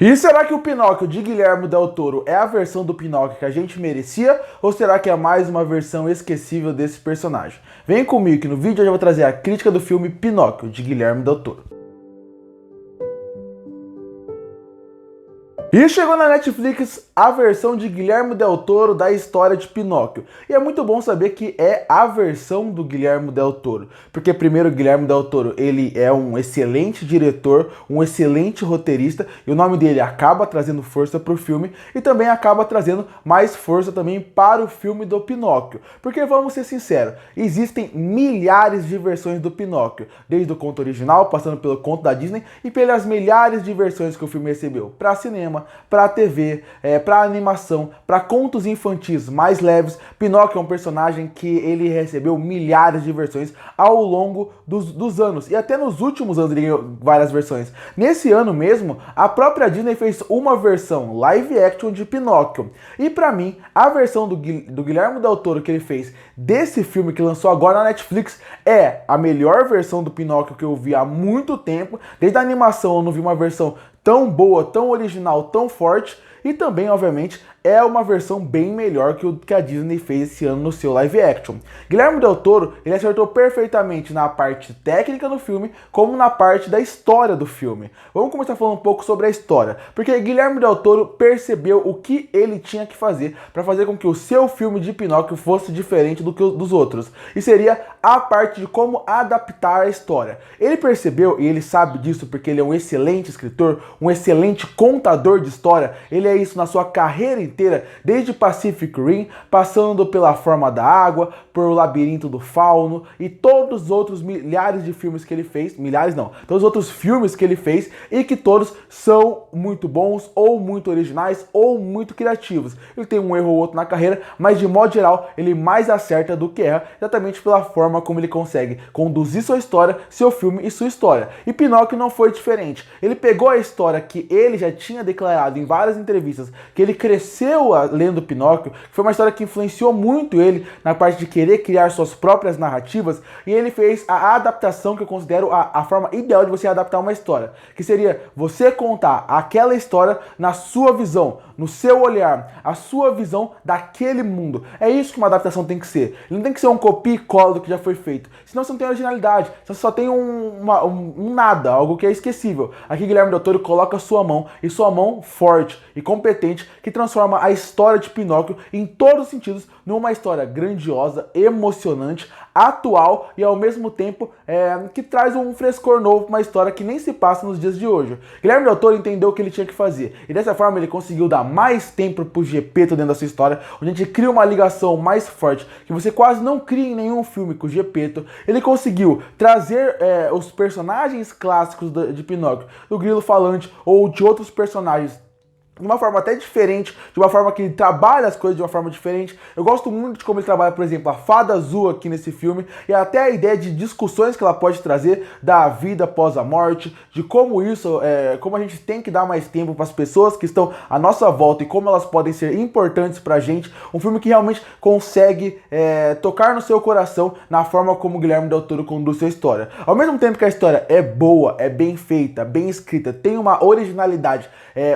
E será que o Pinóquio de Guilherme Del Toro é a versão do Pinóquio que a gente merecia? Ou será que é mais uma versão esquecível desse personagem? Vem comigo que no vídeo eu já vou trazer a crítica do filme Pinóquio, de Guilherme Del Toro. E chegou na Netflix a versão de Guilherme Del Toro da história de Pinóquio. E é muito bom saber que é a versão do Guilherme Del Toro. Porque primeiro, Guilherme Del Toro, ele é um excelente diretor, um excelente roteirista, e o nome dele acaba trazendo força para o filme e também acaba trazendo mais força também para o filme do Pinóquio. Porque vamos ser sinceros, existem milhares de versões do Pinóquio, desde o conto original, passando pelo conto da Disney e pelas milhares de versões que o filme recebeu para cinema, para TV, para animação, para contos infantis mais leves. Pinóquio é um personagem que ele recebeu milhares de versões ao longo dos anos, e até nos últimos anos ele ganhou várias versões. Nesse ano mesmo, a própria Disney fez uma versão live action de Pinóquio, e para mim, a versão do Guilherme Del Toro que ele fez desse filme que lançou agora na Netflix é a melhor versão do Pinóquio que eu vi há muito tempo. Desde a animação eu não vi uma versão tão boa, tão original, tão forte, e também, obviamente, é uma versão bem melhor que o que a Disney fez esse ano no seu live action. Guilherme Del Toro, ele acertou perfeitamente na parte técnica do filme, como na parte da história do filme. Vamos começar falando um pouco sobre a história, porque Guilherme Del Toro percebeu o que ele tinha que fazer para fazer com que o seu filme de Pinóquio fosse diferente do que dos outros, e seria a parte de como adaptar a história. Ele percebeu, e ele sabe disso porque ele é um excelente escritor, um excelente contador de história. Ele é isso na sua carreira inteira, desde Pacific Rim, passando pela Forma da Água, por O Labirinto do Fauno e todos os outros milhares de filmes que ele fez, milhares não, todos os outros filmes que ele fez, e que todos são muito bons, ou muito originais, ou muito criativos. Ele tem um erro ou outro na carreira, mas de modo geral, ele mais acerta do que erra, exatamente pela forma como ele consegue conduzir sua história, seu filme e sua história. E Pinóquio não foi diferente. Ele pegou a história que ele já tinha declarado em várias entrevistas, que ele cresceu lendo Pinóquio, que foi uma história que influenciou muito ele na parte de querer criar suas próprias narrativas, e ele fez a adaptação que eu considero a forma ideal de você adaptar uma história, que seria você contar aquela história na sua visão, no seu olhar, a sua visão daquele mundo. É isso que uma adaptação tem que ser. Ele não tem que ser um copia e cola do que já foi feito, senão você não tem originalidade, você só tem um nada, algo que é esquecível. Aqui Guilherme Del Toro coloca sua mão, e sua mão forte e competente, que transforma a história de Pinóquio em todos os sentidos numa história grandiosa, emocionante, atual e ao mesmo tempo que traz um frescor novo para uma história que nem se passa nos dias de hoje. Guilherme Del Toro entendeu o que ele tinha que fazer, e dessa forma ele conseguiu dar mais tempo pro Gepeto dentro da sua história, onde a gente cria uma ligação mais forte que você quase não cria em nenhum filme com o Gepeto. Ele conseguiu trazer os personagens clássicos de Pinóquio, do Grilo Falante ou de outros personagens, de uma forma até diferente, de uma forma que ele trabalha as coisas de uma forma diferente. Eu gosto muito de como ele trabalha, por exemplo, a Fada Azul aqui nesse filme, e até a ideia de discussões que ela pode trazer da vida após a morte, de como isso, como a gente tem que dar mais tempo para as pessoas que estão à nossa volta e como elas podem ser importantes pra gente. Um filme que realmente consegue tocar no seu coração na forma como o Guilherme Del Toro conduz sua história. Ao mesmo tempo que a história é boa, é bem feita, bem escrita, tem uma originalidade,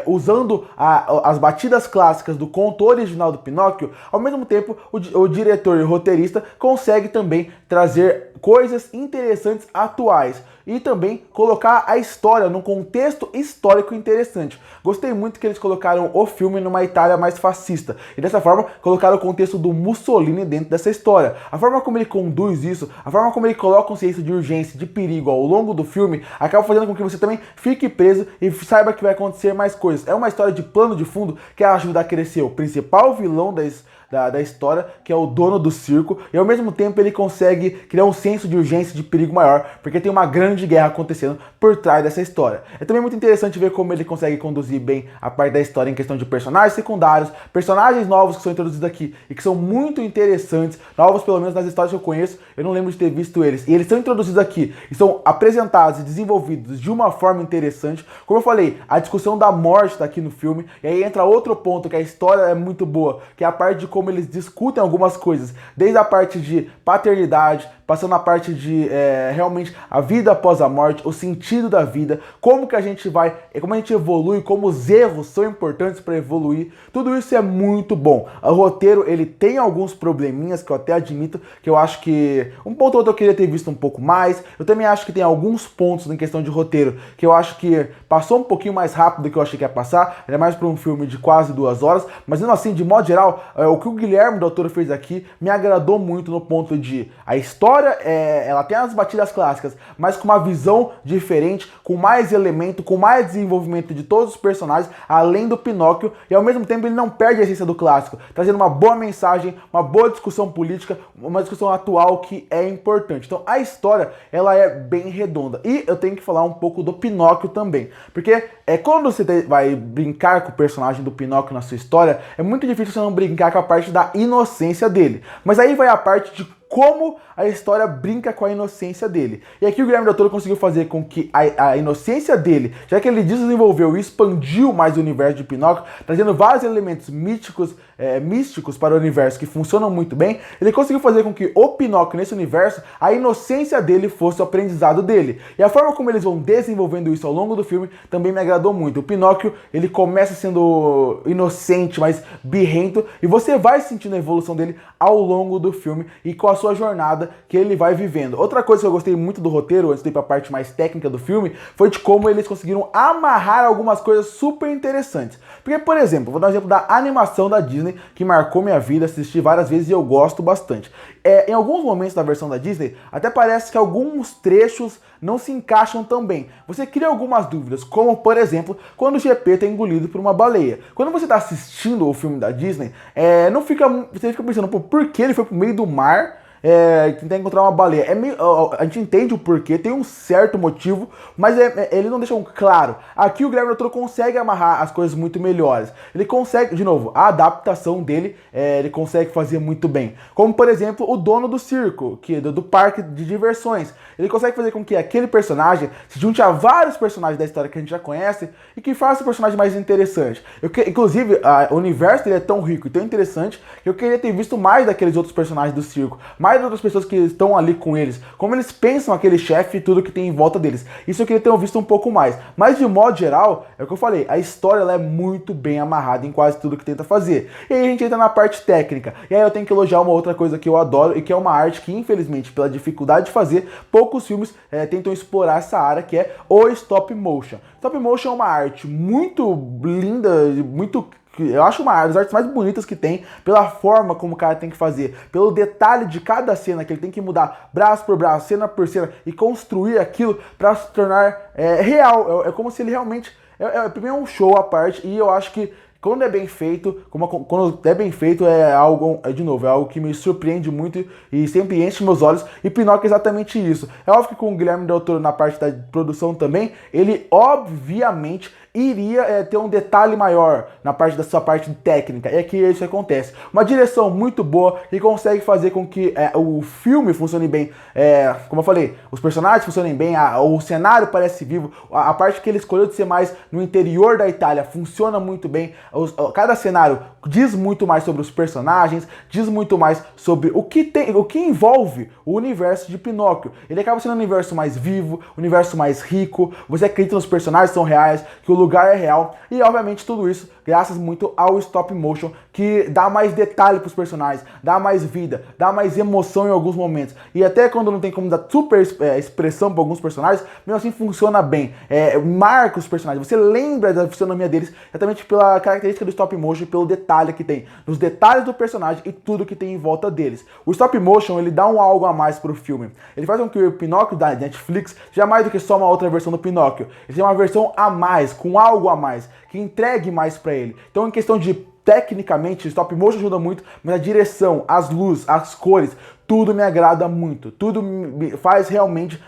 usando as batidas clássicas do conto original do Pinóquio, ao mesmo tempo o diretor e o roteirista consegue também trazer coisas interessantes atuais e também colocar a história num contexto histórico interessante. Gostei muito que eles colocaram o filme numa Itália mais fascista, e dessa forma colocaram o contexto do Mussolini dentro dessa história. A forma como ele conduz isso, a forma como ele coloca um senso de urgência, de perigo ao longo do filme, acaba fazendo com que você também fique preso e saiba que vai acontecer mais coisas. É uma história de plano de fundo que ajuda a crescer o principal vilão da história, que é o dono do circo, e ao mesmo tempo ele consegue criar um senso de urgência, de perigo maior, porque tem uma grande guerra acontecendo por trás dessa história. É também muito interessante ver como ele consegue conduzir bem a parte da história em questão de personagens secundários, personagens novos que são introduzidos aqui e que são muito interessantes, novos pelo menos nas histórias que eu conheço, eu não lembro de ter visto eles, e eles são introduzidos aqui e são apresentados e desenvolvidos de uma forma interessante. Como eu falei, a discussão da morte está aqui no filme, e aí entra outro ponto que a história é muito boa, que é a parte de como eles discutem algumas coisas, desde a parte de paternidade, passando a parte de realmente a vida após a morte, o sentido da vida, como que a gente vai, como a gente evolui, como os erros são importantes para evoluir. Tudo isso é muito bom. O roteiro, ele tem alguns probleminhas que eu até admito, que eu acho que um ponto ou outro eu queria ter visto um pouco mais. Eu também acho que tem alguns pontos em questão de roteiro que eu acho que passou um pouquinho mais rápido do que eu achei que ia passar, ainda mais para um filme de quase 2 horas, mas mesmo assim, de modo geral, o que o Guilherme Del Toro fez aqui me agradou muito no ponto de a história, ela tem as batidas clássicas, mas com uma visão diferente, com mais elemento, com mais desenvolvimento de todos os personagens, além do Pinóquio, e ao mesmo tempo ele não perde a essência do clássico, trazendo uma boa mensagem, uma boa discussão política, uma discussão atual que é importante. Então a história, ela é bem redonda. E eu tenho que falar um pouco do Pinóquio também, porque quando você vai brincar com o personagem do Pinóquio na sua história, é muito difícil você não brincar com a parte da inocência dele. Mas aí vai a parte de como a história brinca com a inocência dele. E aqui o Guilherme Del Toro conseguiu fazer com que a inocência dele, já que ele desenvolveu e expandiu mais o universo de Pinóquio, trazendo vários elementos místicos para o universo que funcionam muito bem, ele conseguiu fazer com que o Pinóquio nesse universo, a inocência dele fosse o aprendizado dele. E a forma como eles vão desenvolvendo isso ao longo do filme também me agradou muito. O Pinóquio, ele começa sendo inocente, mas birrento, e você vai sentindo a evolução dele ao longo do filme e com a sua jornada que ele vai vivendo. Outra coisa que eu gostei muito do roteiro, antes de ir para a parte mais técnica do filme, foi de como eles conseguiram amarrar algumas coisas super interessantes. Porque, por exemplo, vou dar um exemplo da animação da Disney, que marcou minha vida, assisti várias vezes e eu gosto bastante. Em alguns momentos da versão da Disney, até parece que alguns trechos não se encaixam tão bem. Você cria algumas dúvidas, como, por exemplo, quando o GP é engolido por uma baleia. Quando você está assistindo o filme da Disney, você fica pensando, por que ele foi pro meio do mar tentar encontrar uma baleia? A gente entende o porquê, tem um certo motivo, mas ele não deixa claro. Aqui o Guilherme Del Toro consegue amarrar as coisas muito melhores. Ele consegue, de novo, a adaptação dele, ele consegue fazer muito bem. Como, por exemplo, o dono do circo, do parque de diversões. Ele consegue fazer com que aquele personagem se junte a vários personagens da história que a gente já conhece e que faça o personagem mais interessante. Inclusive, o universo dele é tão rico e tão interessante que eu queria ter visto mais daqueles outros personagens do circo, mais das outras pessoas que estão ali com eles, como eles pensam aquele chefe e tudo que tem em volta deles. Isso eu queria ter visto um pouco mais. Mas de modo geral, é o que eu falei, a história ela é muito bem amarrada em quase tudo que tenta fazer. E aí a gente entra na parte técnica. E aí eu tenho que elogiar uma outra coisa que eu adoro e que é uma arte que, infelizmente, pela dificuldade de fazer, poucos filmes tentam explorar essa área, que é o stop motion. Stop motion é uma arte muito linda, eu acho uma das artes mais bonitas que tem, pela forma como o cara tem que fazer, pelo detalhe de cada cena, que ele tem que mudar braço por braço, cena por cena, e construir aquilo para se tornar real. É como se ele realmente... Primeiro é um show à parte, e eu acho que quando é bem feito, quando é bem feito é algo que me surpreende muito e sempre enche meus olhos, e Pinóquio é exatamente isso. É óbvio que com o Guilherme Del Toro na parte da produção também, ele obviamente iria ter um detalhe maior na parte da sua parte técnica, é que isso acontece. Uma direção muito boa que consegue fazer com que o filme funcione bem, como eu falei, os personagens funcionem bem, o cenário parece vivo, a parte que ele escolheu de ser mais no interior da Itália funciona muito bem, cada cenário diz muito mais sobre os personagens, diz muito mais sobre o que envolve o universo de Pinóquio. Ele acaba sendo um universo mais vivo, um universo mais rico, você acredita nos personagens que são reais, que o lugar é real, e obviamente tudo isso graças muito ao stop motion, que dá mais detalhe para os personagens, dá mais vida, dá mais emoção em alguns momentos, e até quando não tem como dar super expressão para alguns personagens, mesmo assim funciona bem, marca os personagens, você lembra da fisionomia deles, exatamente pela característica do stop motion e pelo detalhe que tem, nos detalhes do personagem e tudo que tem em volta deles. O stop motion, ele dá um algo a mais pro filme, ele faz com que o Pinóquio da Netflix seja mais do que só uma outra versão do Pinóquio, ele tem uma versão a mais, com algo a mais, que entregue mais para ele. Então, em questão de tecnicamente, stop motion ajuda muito, mas a direção, as luzes, as cores, tudo me agrada muito, tudo me faz realmente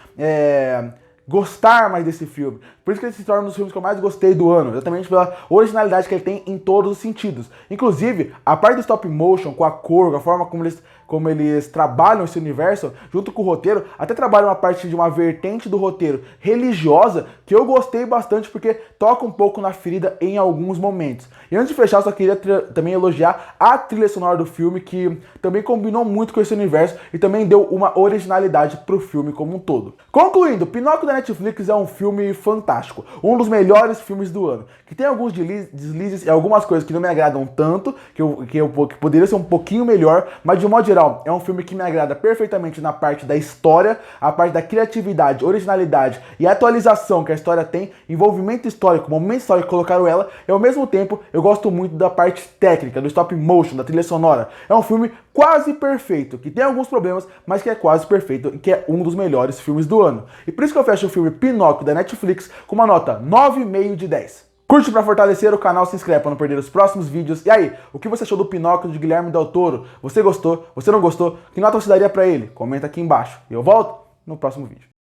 gostar mais desse filme. Por isso que ele se torna um dos filmes que eu mais gostei do ano, exatamente pela originalidade que ele tem em todos os sentidos. Inclusive, a parte do stop motion, com a cor, com a forma como eles trabalham esse universo, junto com o roteiro, até trabalham uma parte de uma vertente do roteiro religiosa, que eu gostei bastante, porque toca um pouco na ferida em alguns momentos. E antes de fechar, eu só queria também elogiar a trilha sonora do filme, que também combinou muito com esse universo e também deu uma originalidade pro filme como um todo. Concluindo, Pinóquio da Netflix é um filme fantástico, um dos melhores filmes do ano, que tem alguns deslizes e algumas coisas que não me agradam tanto, que poderia ser um pouquinho melhor, mas de um modo geral, é um filme que me agrada perfeitamente na parte da história, a parte da criatividade, originalidade e atualização que a história tem, envolvimento histórico, momento histórico que colocaram ela, e ao mesmo tempo eu gosto muito da parte técnica, do stop motion, da trilha sonora. É um filme quase perfeito, que tem alguns problemas, mas que é quase perfeito e que é um dos melhores filmes do ano. E por isso que eu fecho o filme Pinóquio da Netflix com uma nota 9,5 de 10. Curte pra fortalecer o canal, se inscreve pra não perder os próximos vídeos. E aí, o que você achou do Pinóquio de Guilherme Del Toro? Você gostou? Você não gostou? Que nota você daria pra ele? Comenta aqui embaixo. E eu volto no próximo vídeo.